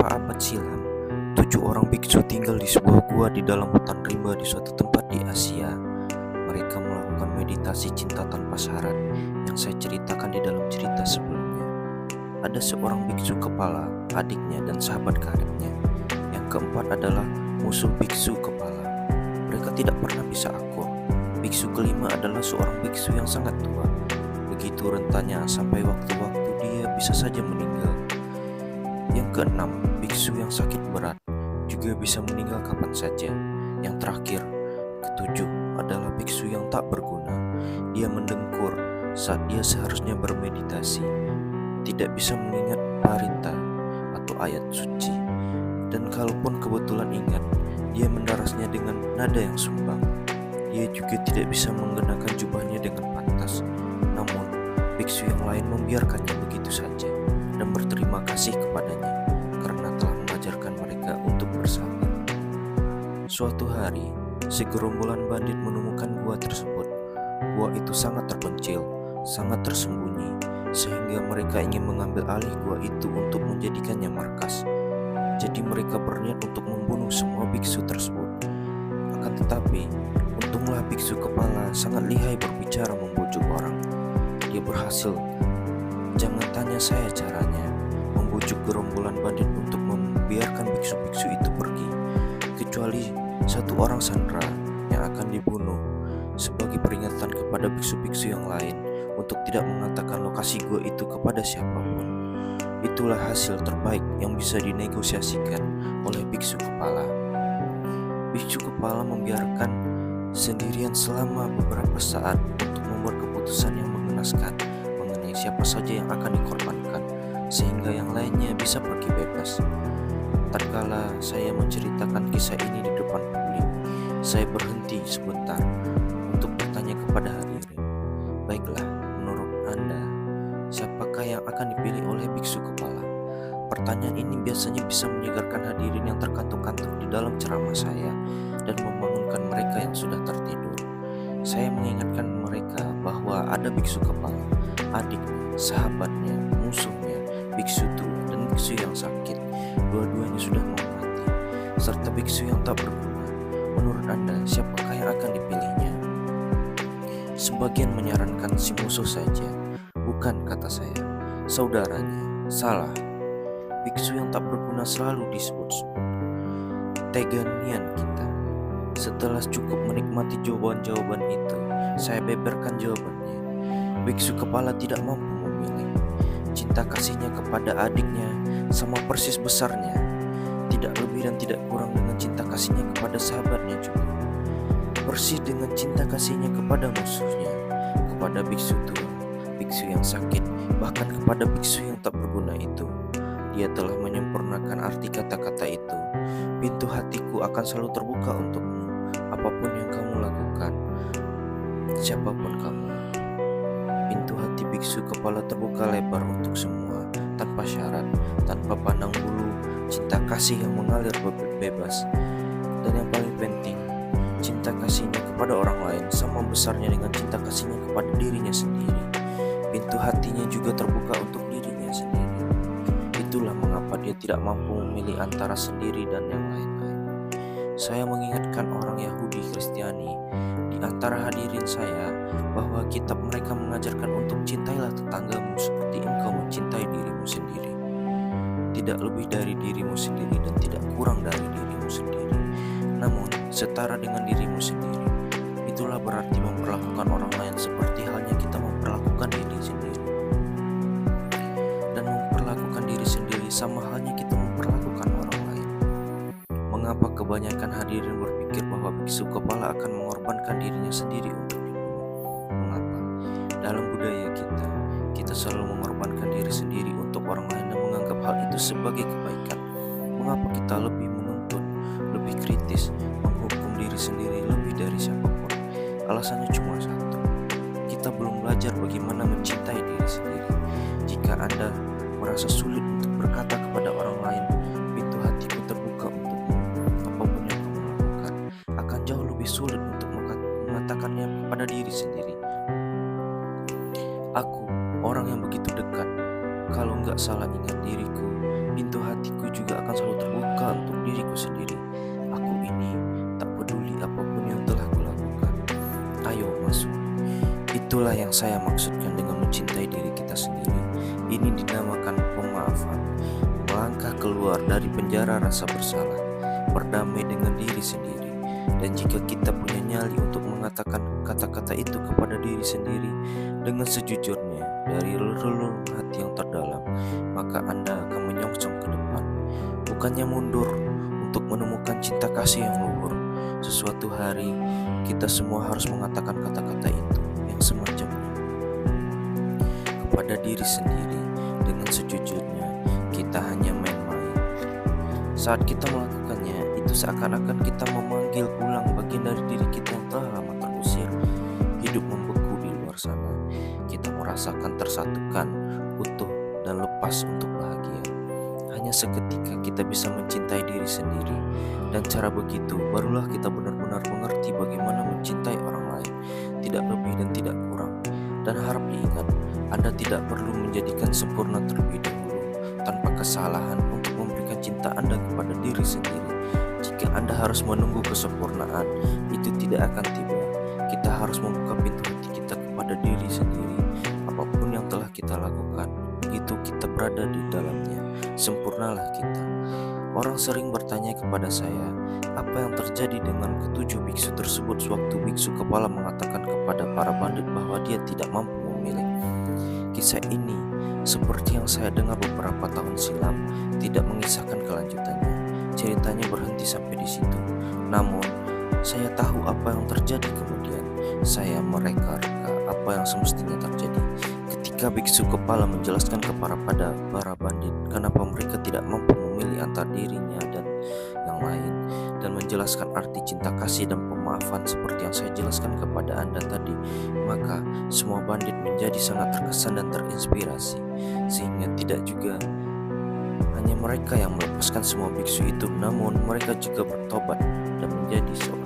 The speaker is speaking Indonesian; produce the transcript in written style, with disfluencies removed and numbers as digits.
Beberapa abad silam, 7 orang biksu tinggal di sebuah gua di dalam hutan rimba di suatu tempat di Asia. Mereka melakukan meditasi cinta tanpa syarat yang saya ceritakan di dalam cerita sebelumnya. Ada seorang biksu kepala, adiknya, dan sahabat karibnya. Yang keempat adalah musuh biksu kepala. Mereka tidak pernah bisa akur. Biksu kelima adalah seorang biksu yang sangat tua. Begitu rentannya sampai waktu-waktu dia bisa saja meninggal. Yang keenam, biksu yang sakit berat juga bisa meninggal kapan saja. Yang terakhir, ketujuh, adalah biksu yang tak berguna. Dia mendengkur saat dia seharusnya bermeditasi, tidak bisa mengingat parita atau ayat suci, dan kalaupun kebetulan ingat, dia mendarasnya dengan nada yang sumbang. Dia juga tidak bisa mengenakan jubahnya dengan pantas. Namun, biksu yang lain membiarkannya begitu saja dan berterima kasih kepadanya karena telah mengajarkan mereka untuk bersabar. Suatu hari, segerombolan bandit menemukan gua tersebut. Gua itu sangat terpencil, sangat tersembunyi, sehingga mereka ingin mengambil alih gua itu untuk menjadikannya markas. Jadi mereka berniat untuk membunuh semua biksu tersebut. Akan tetapi, untunglah biksu kepala sangat lihai berbicara membujuk orang. Dia berhasil, jangan tanya saya caranya, membujuk gerombolan bandit untuk membiarkan biksu-biksu itu pergi, kecuali satu orang sandera yang akan dibunuh sebagai peringatan kepada biksu-biksu yang lain untuk tidak mengatakan lokasi gua itu kepada siapapun. Itulah hasil terbaik yang bisa dinegosiasikan oleh biksu kepala. Biksu kepala membiarkan sendirian selama beberapa saat untuk membuat keputusan yang mengenaskan mengenai siapa saja yang akan dikorbankan, sehingga yang lainnya bisa pergi bebas. Tatkala saya menceritakan kisah ini di depan publik, saya berhenti sebentar untuk bertanya kepada hadirin. Baiklah, menurut Anda, siapakah yang akan dipilih oleh biksu kepala? Pertanyaan ini biasanya bisa menyegarkan hadirin yang terkantuk-kantuk di dalam ceramah saya dan membangunkan mereka yang sudah tertidur. Saya mengingatkan mereka bahwa ada biksu kepala, adik, sahabatnya, musuhnya, biksu tua, dan biksu yang sakit. Dua-duanya sudah mau mati, serta biksu yang tak berguna. Menurut Anda, siapakah yang akan dipilihnya? Sebagian menyarankan si musuh saja. Bukan, kata saya. Saudaranya. Salah. Biksu yang tak berguna selalu disebut-sebut. Teganian kita. Setelah cukup menikmati jawaban-jawaban itu, saya beberkan jawabannya. Biksu kepala tidak mampu memilih. Cinta kasihnya kepada adiknya sama persis besarnya, tidak lebih dan tidak kurang dengan cinta kasihnya kepada sahabatnya juga. Persis dengan cinta kasihnya kepada musuhnya, kepada biksu tua, biksu yang sakit, bahkan kepada biksu yang tak berguna itu. Dia telah menyempurnakan arti kata-kata itu. Pintu hatiku akan selalu terbuka untukmu, apapun yang kamu lakukan, siapapun kamu. Pintu hati biksu kepala terbuka lebar untuk semua, tanpa syarat, tanpa pandang bulu, cinta kasih yang mengalir bebas. Dan yang paling penting, cinta kasihnya kepada orang lain sama besarnya dengan cinta kasihnya kepada dirinya sendiri. Pintu hatinya juga terbuka untuk dirinya sendiri. Itulah mengapa dia tidak mampu memilih antara sendiri dan yang lain-lain. Saya mengingatkan orang Yahudi Kristiani di antara hadirin saya bahwa kitab mereka mengajarkan untuk cintailah tetanggamu seperti engkau mencintai dirimu sendiri. Tidak lebih dari dirimu sendiri dan tidak kurang dari dirimu sendiri, namun setara dengan dirimu sendiri. Itulah berarti memperlakukan orang lain seperti halnya kita memperlakukan diri sendiri. Dan memperlakukan diri sendiri sama halnya kita memperlakukan orang lain. Mengapa kebanyakan hadirin berpikir bahwa biksu kepala akan mengorbankan dirinya sendiri untuk dibunuh? Mengapa? Dalam budaya kita selalu mengorbankan diri sendiri untuk orang lain dan menganggap hal itu sebagai kebaikan. Mengapa kita lebih menuntut, lebih kritis, menghukum diri sendiri lebih dari siapapun? Alasannya cuma satu. Kita belum belajar bagaimana mencintai diri sendiri. Jika Anda merasa sulit untuk berkata kepada orang lain, pintu hatiku terbuka untukmu, apapun yang kamu lakukan, akan jauh lebih sulit untuk mengatakannya kepada diri sendiri. Aku, orang yang begitu dekat, kalau nggak salah ingat diriku, pintu hatiku juga akan selalu terbuka untuk diriku sendiri. Aku ini tak peduli apapun yang telah kulakukan. Ayo masuk. Itulah yang saya maksudkan dengan mencintai diri kita sendiri. Ini dinamakan pemaafan. Melangkah keluar dari penjara rasa bersalah, berdamai dengan diri sendiri. Dan jika kita punya nyali untuk mengatakan kata-kata itu kepada diri sendiri dengan sejujurnya dari relung hati yang terdalam, maka Anda akan menyongsong ke depan, bukannya mundur untuk menemukan cinta kasih yang luhur. Sesuatu hari kita semua harus mengatakan kata-kata itu yang semacamnya kepada diri sendiri dengan sejujurnya. Kita hanya main-main. Saat kita melakukannya, itu seakan-akan kita memanggil pulang bagian dari diri kita yang telah lama terusir. Hidup membeku di luar sana. Kita merasakan tersatukan, utuh, dan lepas untuk bahagia. Hanya seketika kita bisa mencintai diri sendiri. Dan cara begitu, barulah kita benar-benar mengerti bagaimana mencintai orang lain. Tidak lebih dan tidak kurang. Dan harap diingat, Anda tidak perlu menjadikan sempurna terlebih dahulu tanpa kesalahan untuk memberikan cinta Anda kepada diri sendiri. Jika Anda harus menunggu kesempurnaan, itu tidak akan tiba. Kita harus membuka pintu hati kita kepada diri sendiri. Apapun yang telah kita lakukan, itu kita berada di dalamnya. Sempurnalah kita. Orang sering bertanya kepada saya, apa yang terjadi dengan ketujuh biksu tersebut sewaktu biksu kepala mengatakan kepada para bandit bahwa dia tidak mampu memilih. Kisah ini, seperti yang saya dengar beberapa tahun silam, tidak mengisahkan kelanjutannya. Ceritanya berhenti sampai di situ. Namun, saya tahu apa yang terjadi kemudian. Saya mereka-reka apa yang semestinya terjadi. Ketika biksu kepala menjelaskan kepada para bandit kenapa mereka tidak mampu memilih antara dirinya dan yang lain, dan menjelaskan arti cinta kasih dan pemaafan seperti yang saya jelaskan kepada Anda tadi, maka semua bandit menjadi sangat terkesan dan terinspirasi. Sehingga tidak juga hanya mereka yang melepaskan semua biksu itu, namun mereka juga bertobat dan menjadi seorang